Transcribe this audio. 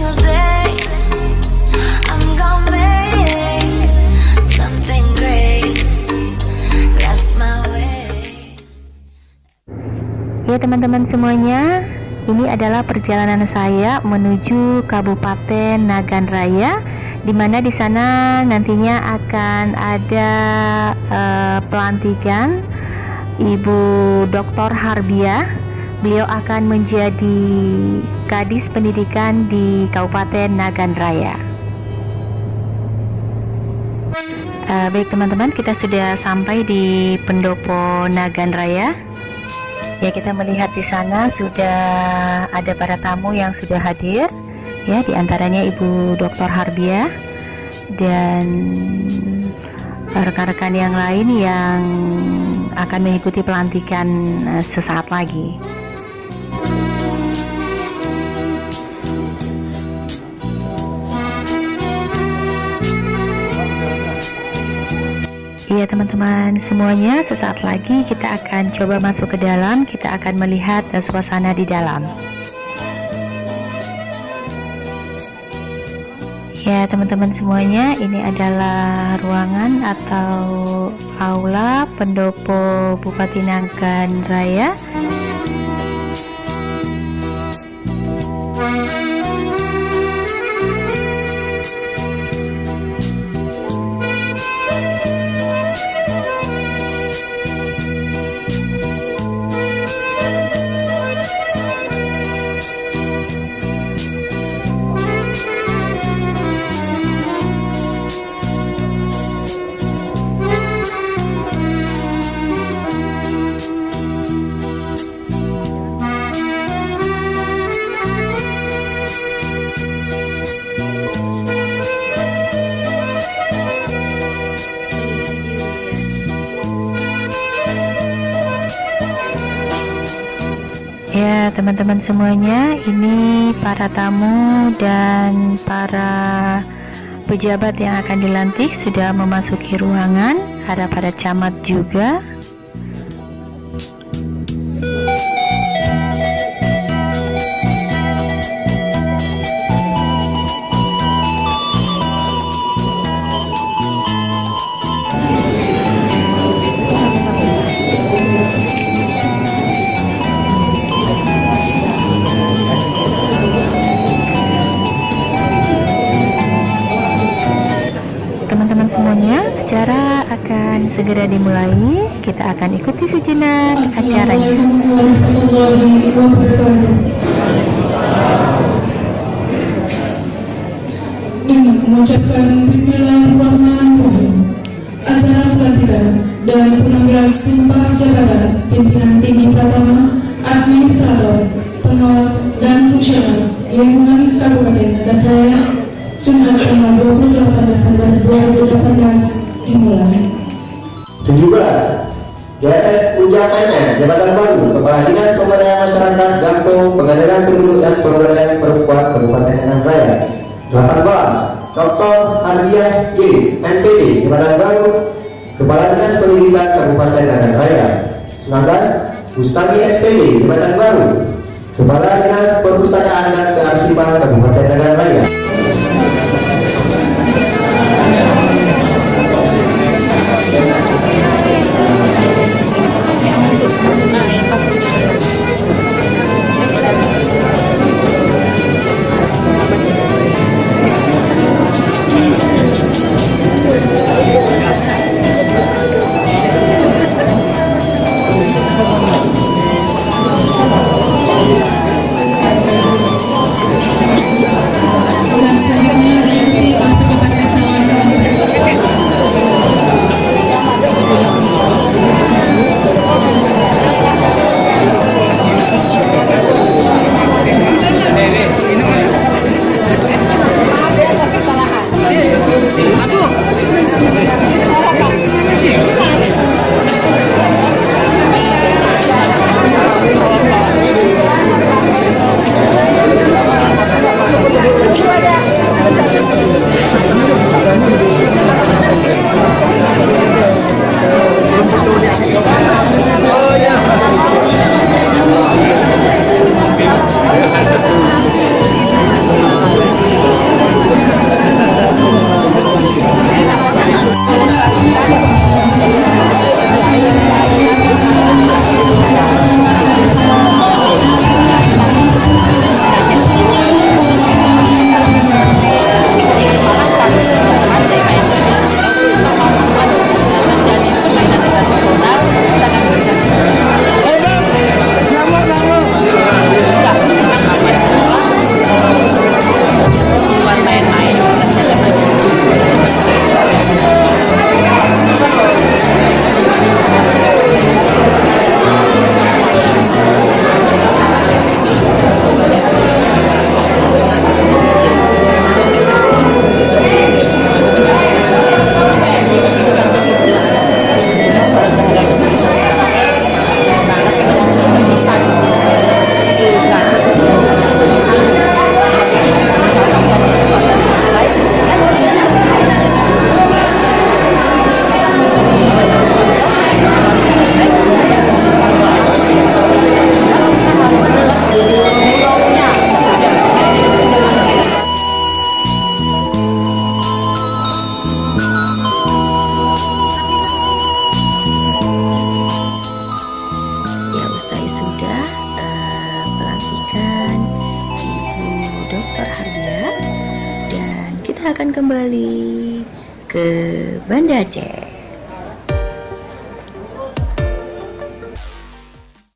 single day. I'm gonna make something great. That's my way. Ya teman-teman semuanya, ini adalah perjalanan saya menuju Kabupaten Nagan Raya, di mana di sana nantinya akan ada pelantikan Ibu Dr. Harbiah. Beliau akan menjadi Kadis Pendidikan di Kabupaten Nagan Raya. Baik teman-teman, kita sudah sampai di Pendopo Nagan Raya. Ya, kita melihat di sana sudah ada para tamu yang sudah hadir. Ya, diantaranya Ibu Dr. Harbiah dan rekan-rekan yang lain yang akan mengikuti pelantikan sesaat lagi. Iya teman-teman semuanya, sesaat lagi kita akan coba masuk ke dalam, kita akan melihat suasana di dalam. Ya teman-teman semuanya, ini adalah ruangan atau aula Pendopo Bupati Nagan Raya. Ya teman-teman semuanya, ini para tamu dan para pejabat yang akan dilantik sudah memasuki ruangan. Ada para camat juga. Teman-teman semuanya, acara akan segera dimulai. Kita akan ikuti sejenak acaranya. Dengan mengucapkan Bismillahirrahmanirrahim, acara pelantikan dan pengambilan sumpah jabatan pimpinan tinggi Pratama, administrator, pengawas dan fungsional lingkungan Kabupaten Nagan Raya, Jumat tanggal 28 Desember 2018 dimulai. 17. DS Ujang MM, Jabatan Baru, Kepala Dinas Pemberdayaan Masyarakat Gampung, Pengadilan Penduduk dan Pemberdayaan Perempuan Kabupaten Nagan Raya. 18. Dr. Harbiah J, MPD, Jabatan Baru, Kepala Dinas Pendidikan Kabupaten Nagan Raya. 19. Gustami SPD, Jabatan Baru, Kepala Dinas Perpustakaan dan Kearsipan Kabupaten Nagan Raya. kita akan kembali ke Banda Aceh.